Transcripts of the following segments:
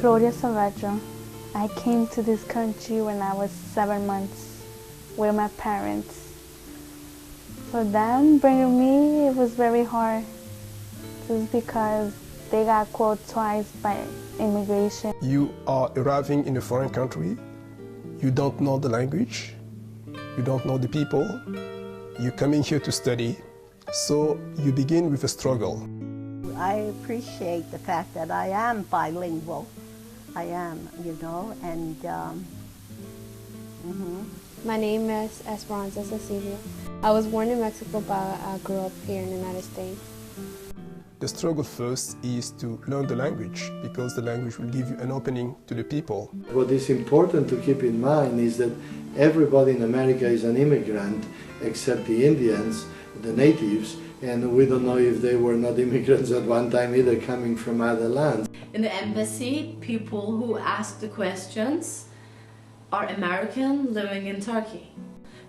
Claudia Saavedra. I came to this country when I was 7 months with my parents. For them bringing me, it was very hard, just because they got caught twice by immigration. You are arriving in a foreign country, you don't know the language, you don't know the people, you're coming here to study, so you begin with a struggle. I appreciate the fact that I am bilingual. I am, you know, and My name is Esperanza Cecilia. I was born in Mexico, but I grew up here in the United States. The struggle first is to learn the language, because the language will give you an opening to the people. What is important to keep in mind is that everybody in America is an immigrant except the Indians, the natives, and we don't know if they were not immigrants at one time either, coming from other lands. In the embassy, people who ask the questions are American living in Turkey,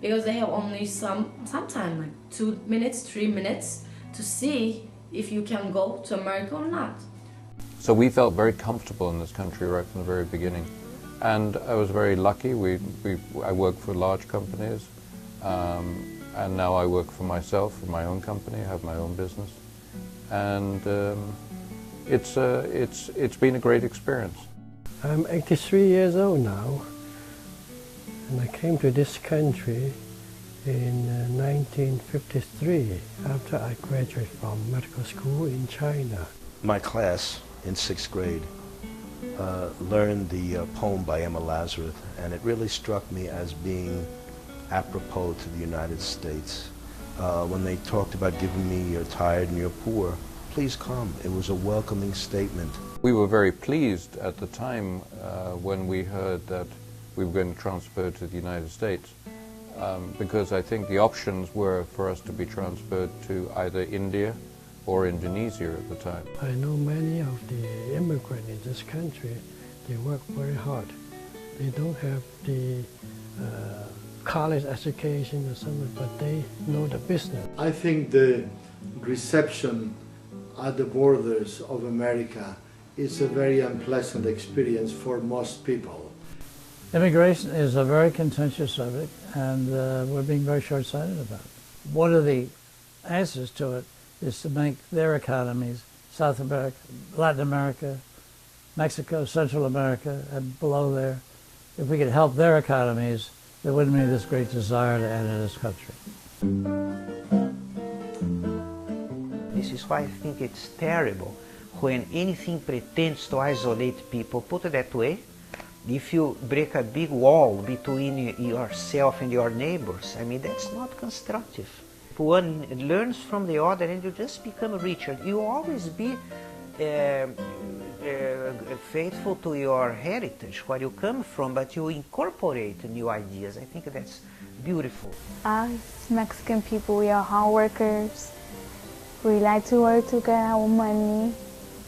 because they have only sometime like 2 minutes, 3 minutes to see if you can go to America or not. So we felt very comfortable in this country right from the very beginning. And I was very lucky. I worked for large companies, and now I work for myself, for my own company. I have my own business. And it's been a great experience. I'm 83 years old now, and I came to this country in 1953, after I graduated from medical school in China. My class in 6th grade learned the poem by Emma Lazarus, and it really struck me as being apropos to the United States. When they talked about giving me "you're tired and you're poor, please come." It was a welcoming statement. We were very pleased at the time when we heard that we were going to transfer to the United States. Because I think the options were for us to be transferred to either India or Indonesia at the time. I know many of the immigrants in this country, they work very hard. They don't have the college education or something, but they know the business. I think the reception at the borders of America is a very unpleasant experience for most people. Immigration is a very contentious subject, and we're being very short-sighted about it. One of the answers to it is to make their economies, South America, Latin America, Mexico, Central America, and below there, if we could help their economies, there wouldn't be this great desire to enter this country. This is why I think it's terrible when anything pretends to isolate people. Put it that way. If you break a big wall between yourself and your neighbors, I mean, that's not constructive. One learns from the other and you just become richer. You always be faithful to your heritage, where you come from, but you incorporate new ideas. I think that's beautiful. Us Mexican people, we are hard workers. We like to work to get our money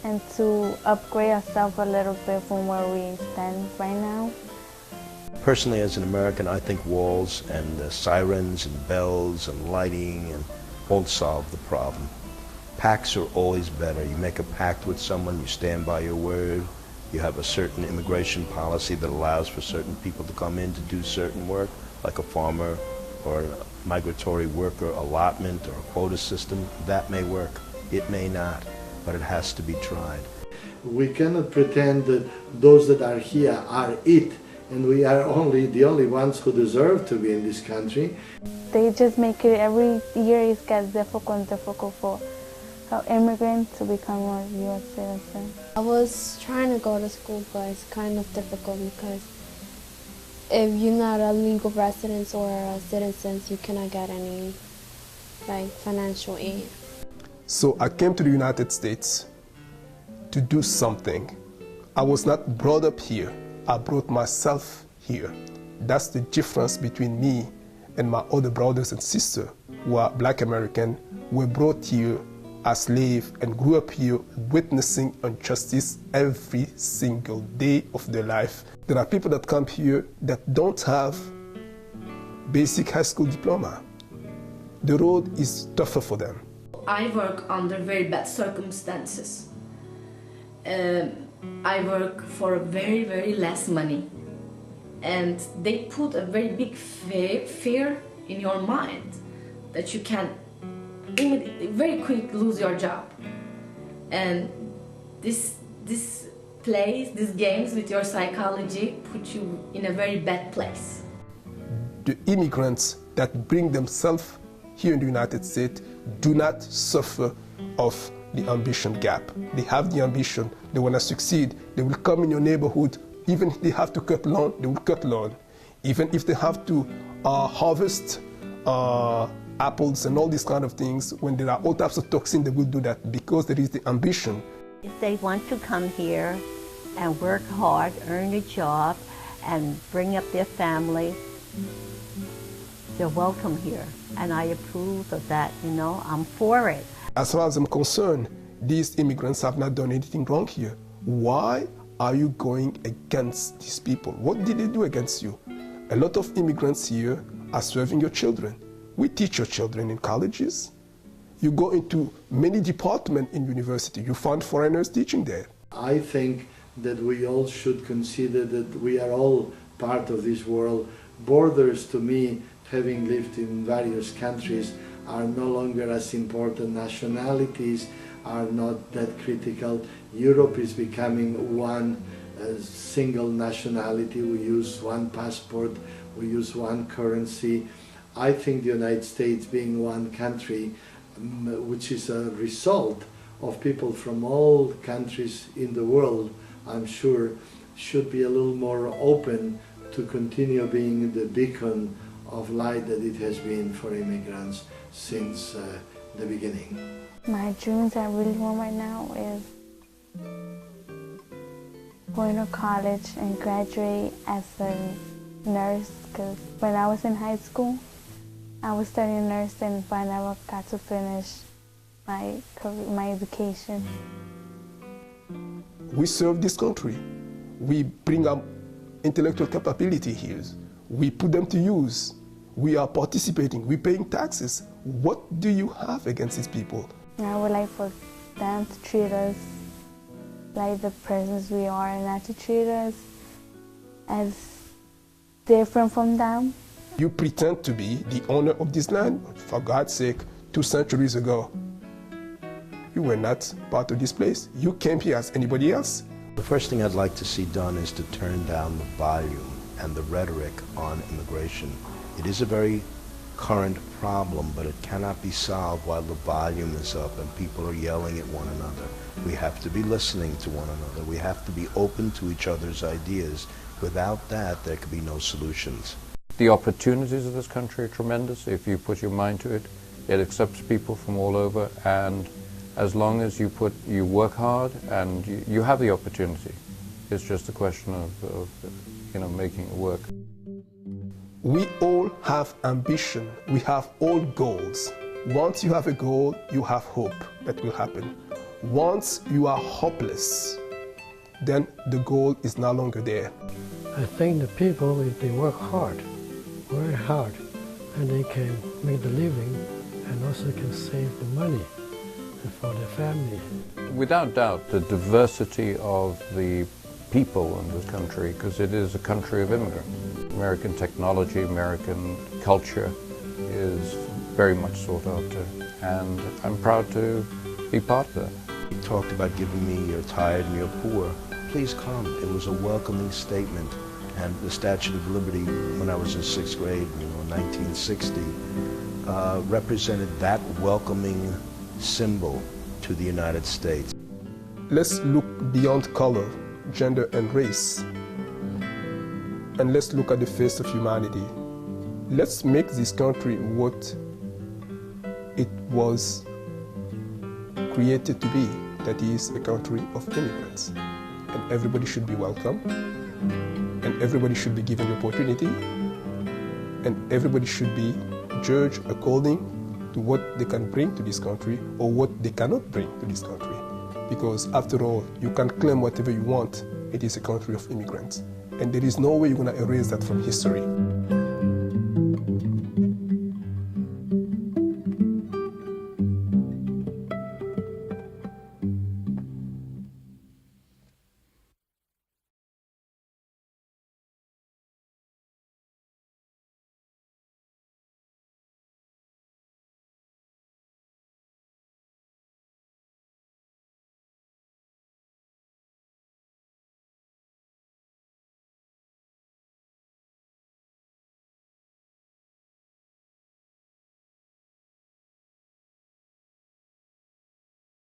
and to upgrade ourselves a little bit from where we stand right now. Personally, as an American, I think walls and sirens and bells and lighting won't solve the problem. Pacts are always better. You make a pact with someone, you stand by your word, you have a certain immigration policy that allows for certain people to come in to do certain work, like a farmer or a migratory worker allotment or a quota system. That may work. It may not, but it has to be tried. We cannot pretend that those that are here are it, and we are the only ones who deserve to be in this country. They just make it every year it gets difficult for immigrants to become a U.S. citizen. I was trying to go to school, but it's kind of difficult because if you're not a legal resident or a citizen, you cannot get any financial aid. So I came to the United States to do something. I was not brought up here. I brought myself here. That's the difference between me and my other brothers and sisters who are Black American, were brought here as slaves and grew up here witnessing injustice every single day of their life. There are people that come here that don't have basic high school diploma. The road is tougher for them. I work under very bad circumstances. I work for very, very less money. And they put a very big fear in your mind that you can very quick lose your job. And these games with your psychology put you in a very bad place. The immigrants that bring themselves here in the United States do not suffer of the ambition gap. They have the ambition, they want to succeed, they will come in your neighborhood. Even if they have to cut lawn, they will cut lawn. Even if they have to harvest apples and all these kind of things, when there are all types of toxins, they will do that because there is the ambition. If they want to come here and work hard, earn a job, and bring up their family, they're welcome here. And I approve of that, you know, I'm for it. As far as I'm concerned, these immigrants have not done anything wrong here. Why are you going against these people? What did they do against you? A lot of immigrants here are serving your children. We teach your children in colleges. You go into many departments in university, you find foreigners teaching there. I think that we all should consider that we are all part of this world. Borders, to me, having lived in various countries, are no longer as important. Nationalities are not that critical. Europe is becoming one single nationality. We use one passport, we use one currency. I think the United States, being one country, which is a result of people from all countries in the world, I'm sure, should be a little more open to continue being the beacon of light that it has been for immigrants since the beginning. My dreams I really want right now is going to college and graduate as a nurse, because when I was in high school, I was studying nursing, but I never got to finish my education. We serve this country. We bring up intellectual capability here. We put them to use. We are participating. We're paying taxes. What do you have against these people? I would like for them to treat us like the persons we are, and not to treat us as different from them. You pretend to be the owner of this land. For God's sake, 2 centuries ago, you were not part of this place. You came here as anybody else. The first thing I'd like to see done is to turn down the volume and the rhetoric on immigration. It is a very current problem, but it cannot be solved while the volume is up and people are yelling at one another. We have to be listening to one another. We have to be open to each other's ideas. Without that, there could be no solutions. The opportunities of this country are tremendous if you put your mind to it. It accepts people from all over, and as long as you work hard and you have the opportunity. It's just a question of making it work. We all have ambition. We have all goals. Once you have a goal, you have hope that will happen. Once you are hopeless, then the goal is no longer there. I think the people, if they work hard, very hard, and they can make the living and also can save the money for their family. Without doubt, the diversity of the people in this country, because it is a country of immigrants. American technology, American culture is very much sought after, and I'm proud to be part of that. You talked about giving me you're tired and you're poor. Please come. It was a welcoming statement. And the Statue of Liberty, when I was in 6th grade, 1960, represented that welcoming symbol to the United States. Let's look beyond color, gender, and race. And let's look at the face of humanity. Let's make this country what it was created to be, that is a country of immigrants. And everybody should be welcome, and everybody should be given the opportunity, and everybody should be judged according to what they can bring to this country or what they cannot bring to this country. Because after all, you can claim whatever you want, it is a country of immigrants. And there is no way you're going to erase that from history.